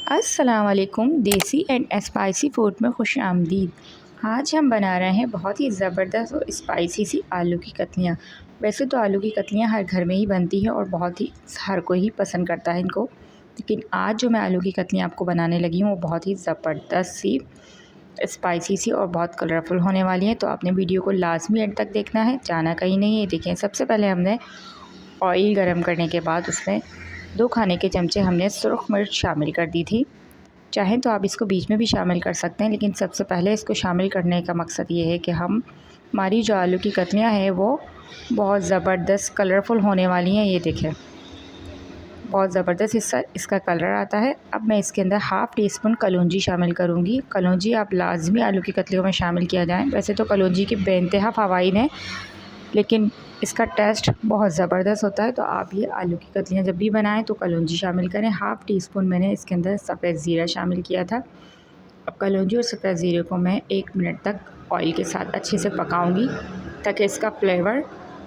अस्सलाम वालेकुम। देसी एंड स्पाइसी फूड में खुश आमदीद। आज हम बना रहे हैं बहुत ही ज़बरदस्त और स्पाइसी सी आलू की कतलियाँ। वैसे तो आलू की कतलियाँ हर घर में ही बनती है और बहुत ही हर कोई ही पसंद करता है इनको, लेकिन आज जो मैं आलू की कतलियाँ आपको बनाने लगी हूँ वो बहुत ही ज़बरदस्त सी स्पाइसी सी और बहुत कलरफुल होने वाली है। तो आपने वीडियो को लाजमी एंड तक देखना है, जाना कहीं नहीं है। देखें, सबसे पहले हमने ऑयल गरम करने के बाद उसमें 2 खाने के चमचे हमने सुरख मिर्च शामिल कर दी थी। चाहें तो आप इसको बीच में भी शामिल कर सकते हैं, लेकिन सबसे पहले इसको शामिल करने का मकसद ये है कि हमारी जो आलू की कतलियाँ हैं वो बहुत ज़बरदस्त कलरफुल होने वाली हैं। ये देखें, बहुत ज़बरदस्त इसका कलर आता है। अब मैं इसके अंदर हाफ़ टी स्पून कलौंजी शामिल करूँगी। कलौंजी आप लाजमी आलू की कतलियों में शामिल किया जाए। वैसे तो कलौंजी के बेइंतहा फ़वाइद हैं, लेकिन इसका टेस्ट बहुत ज़बरदस्त होता है। तो आप ये आलू की कतलियाँ जब भी बनाएं तो कलौंजी शामिल करें। हाफ़ टी स्पून मैंने इसके अंदर सफ़ेद ज़ीरा शामिल किया था। अब कलौंजी और सफ़ेद ज़ीरे को मैं 1 मिनट तक ऑयल के साथ अच्छे से पकाऊंगी, ताकि इसका फ्लेवर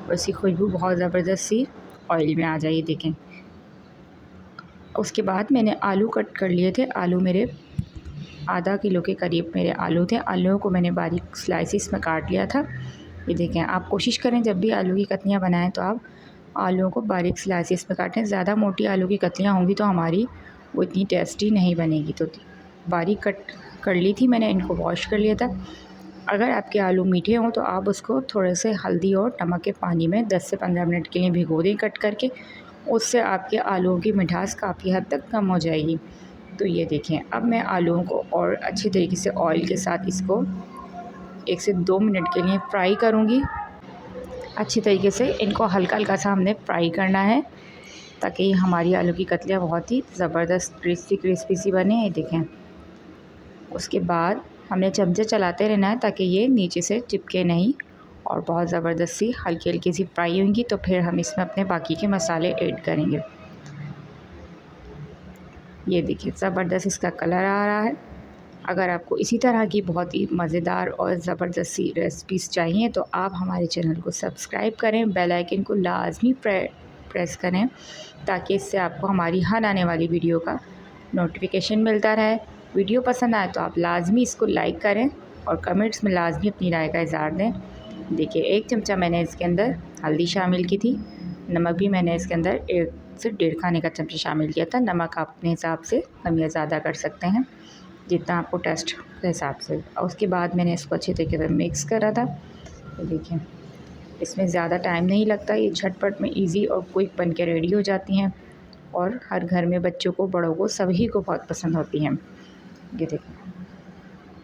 और इसकी खुशबू बहुत ज़बरदस्त सी ऑयल में आ जाए। देखें, उसके बाद मैंने आलू कट कर लिए थे। आलू मेरे आधा किलो के करीब मेरे आलू थे। आलूओं को मैंने बारीक स्लाइसिस में काट लिया था। ये देखें, आप कोशिश करें जब भी आलू की कतलियाँ बनाएं तो आप आलूओं को बारीक स्लाइसिस में काटें। ज़्यादा मोटी आलू की कतलियाँ होंगी तो हमारी वो इतनी टेस्टी नहीं बनेगी। तो बारीक कट कर ली थी मैंने, इनको वॉश कर लिया था। अगर आपके आलू मीठे हों तो आप उसको थोड़े से हल्दी और नमक के पानी में 10 से 15 मिनट के लिए भिगो दें कट करके। उससे आपके आलूओं की मिठास काफ़ी हद तक कम हो जाएगी। तो ये देखें, अब मैं आलूओं को और अच्छे तरीके से ऑयल के साथ इसको 1 से 2 मिनट के लिए फ्राई करूँगी। अच्छी तरीके से इनको हल्का हल्का सा हमने फ्राई करना है, ताकि हमारी आलू की कतलियाँ बहुत ही ज़बरदस्त क्रिस्पी सी बने। ये देखें, उसके बाद हमने चमचे चलाते रहना है ताकि ये नीचे से चिपके नहीं, और बहुत ज़बरदस्त सी हल्की हल्की सी फ्राई होंगी। तो फिर हम इसमें अपने बाकी के मसाले ऐड करेंगे। ये देखिए, ज़बरदस्त इसका कलर आ रहा है। अगर आपको इसी तरह की बहुत ही मज़ेदार और ज़बरदस्त सी रेसिपीज़ चाहिए तो आप हमारे चैनल को सब्सक्राइब करें, बेल आइकन को लाजमी प्रेस करें, ताकि इससे आपको हमारी हर आने वाली वीडियो का नोटिफिकेशन मिलता रहे। वीडियो पसंद आए तो आप लाजमी इसको लाइक करें और कमेंट्स में लाजमी अपनी राय का इज़हार दें। देखिए, 1 चमचा मैंने इसके अंदर हल्दी शामिल की थी। नमक भी मैंने इसके अंदर 1 से 1.5 खाने का चमचा शामिल किया था। नमक आप अपने हिसाब से कम या ज़्यादा कर सकते हैं, जितना आपको टेस्ट के हिसाब से। और उसके बाद मैंने इसको अच्छे तरीके से मिक्स करा था। तो देखिए, इसमें ज़्यादा टाइम नहीं लगता, ये झटपट में इजी और क्विक बन के रेडी हो जाती हैं, और हर घर में बच्चों को, बड़ों को, सभी को बहुत पसंद होती हैं। ये देखिए,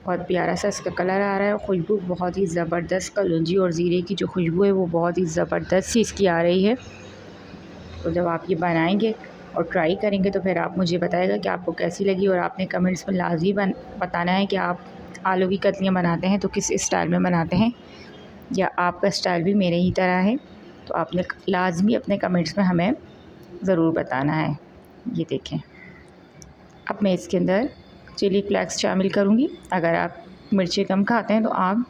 बहुत प्यारा सा इसका कलर आ रहा है। खुशबू बहुत ही ज़बरदस्त, कलौंजी और ज़ीरे की जो खुशबू है वो बहुत ही ज़बरदस्त सी इसकी आ रही है। तो जब आप ये बनाएंगे और ट्राई करेंगे तो फिर आप मुझे बताइएगा कि आपको कैसी लगी, और आपने कमेंट्स में लाजमी बताना है कि आप आलू की कतलियाँ बनाते हैं तो किस स्टाइल में बनाते हैं, या आपका स्टाइल भी मेरे ही तरह है। तो आपने लाजमी अपने कमेंट्स में हमें ज़रूर बताना है। ये देखें, अब मैं इसके अंदर चिली फ्लेक्स शामिल करूँगी। अगर आप मिर्ची कम खाते हैं तो आप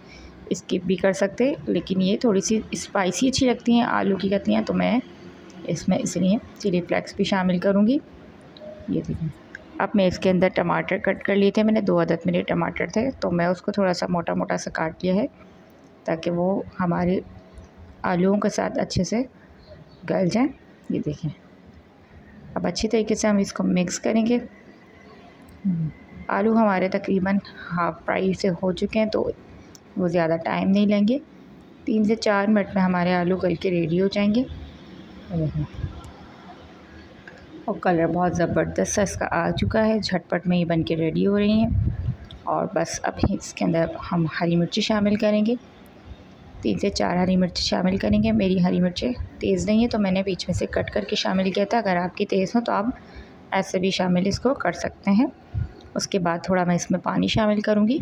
स्किप भी कर सकते हैं, लेकिन ये थोड़ी सी स्पाइसी अच्छी लगती हैं आलू की कतलियाँ, तो मैं इसमें इसलिए चिली फ्लेक्स भी शामिल करूँगी। ये देखिए, अब मैं इसके अंदर टमाटर कट कर लिए थे मैंने, 2 अदद मेरे टमाटर थे, तो मैं उसको थोड़ा सा मोटा मोटा सा काट लिया है, ताकि वो हमारे आलूओं के साथ अच्छे से गल जाएं। ये देखिए, अब अच्छी तरीके से हम इसको मिक्स करेंगे। आलू हमारे तकरीबन हाफ़ फ्राई से हो चुके हैं, तो वो ज़्यादा टाइम नहीं लेंगे। 3 से 4 मिनट में हमारे आलू गल के रेडी हो जाएंगे। और कलर बहुत ज़बरदस्त सा इसका आ चुका है, झटपट में ये बन के रेडी हो रही हैं। और बस अब इसके अंदर हम हरी मिर्ची शामिल करेंगे। 3 से 4 हरी मिर्च शामिल करेंगे। मेरी हरी मिर्चें तेज़ नहीं है तो मैंने बीच में से कट करके शामिल किया था। अगर आपकी तेज़ हो तो आप ऐसे भी शामिल इसको कर सकते हैं। उसके बाद थोड़ा मैं इसमें पानी शामिल करूँगी।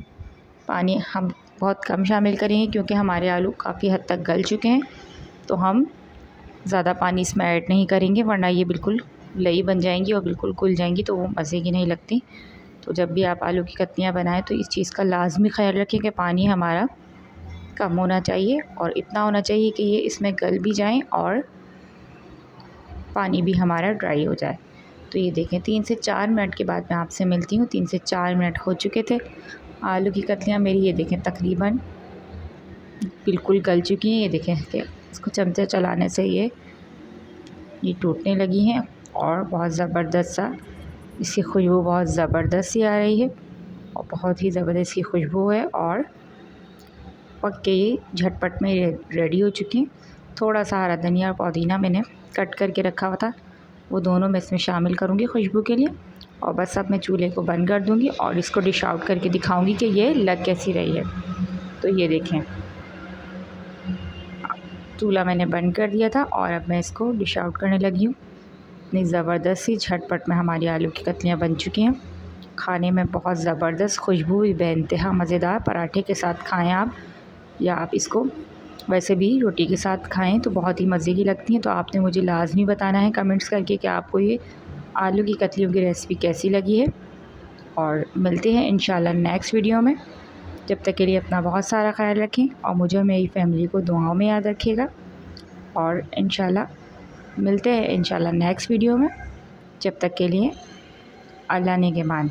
पानी हम बहुत कम शामिल करेंगे, क्योंकि हमारे आलू काफ़ी हद तक गल चुके हैं, तो हम ज़्यादा पानी इसमें ऐड नहीं करेंगे, वरना ये बिल्कुल लई बन जाएंगी और बिल्कुल घुल जाएंगी, तो वो मज़े की नहीं लगती। तो जब भी आप आलू की कतलियाँ बनाएं तो इस चीज़ का लाजमी ख्याल रखें कि पानी हमारा कम होना चाहिए, और इतना होना चाहिए कि ये इसमें गल भी जाएं और पानी भी हमारा ड्राई हो जाए। तो ये देखें 3 से 4 मिनट के बाद मैं आपसे मिलती हूँ। 3 से 4 मिनट हो चुके थे। आलू की कतलियाँ मेरी ये देखें तकरीबन बिल्कुल गल चुकी हैं। ये देखें कि इसको चमचे चलाने से ये टूटने लगी हैं और बहुत ज़बरदस्त सा इसकी खुशबू बहुत ज़बरदस्त सी आ रही है और बहुत ही ज़बरदस्त की खुशबू है और पक के ये झटपट में रेडी हो चुकी हैं। थोड़ा सा हरा धनिया और पुदीना मैंने कट करके रखा हुआ था, वो दोनों मैं इसमें शामिल करूँगी खुशबू के लिए। और बस अब मैं चूल्हे को बंद कर दूँगी और इसको डिश आउट करके दिखाऊँगी कि ये लग कैसी रही है। तो ये देखें चूल्हा मैंने बंद कर दिया था और अब मैं इसको डिश आउट करने लगी हूँ। इतनी ज़बरदस्त सी झटपट में हमारी आलू की कतलियाँ बन चुकी हैं। खाने में बहुत ज़बरदस्त खुशबू भी बेइंतहा मज़ेदार। पराठे के साथ खाएं आप, या आप इसको वैसे भी रोटी के साथ खाएं तो बहुत ही मज़े की लगती हैं। तो आपने मुझे लाज़मी बताना है कमेंट्स करके कि आपको ये आलू की कतलियों की रेसिपी कैसी लगी है। और मिलते हैं इंशाल्लाह नेक्स्ट वीडियो में। जब तक के लिए अपना बहुत सारा ख्याल रखें और मुझे और मेरी फैमिली को दुआओं में याद रखिएगा। और इंशाल्लाह मिलते हैं इंशाल्लाह नेक्स्ट वीडियो में। जब तक के लिए अल्लाह ने के मान।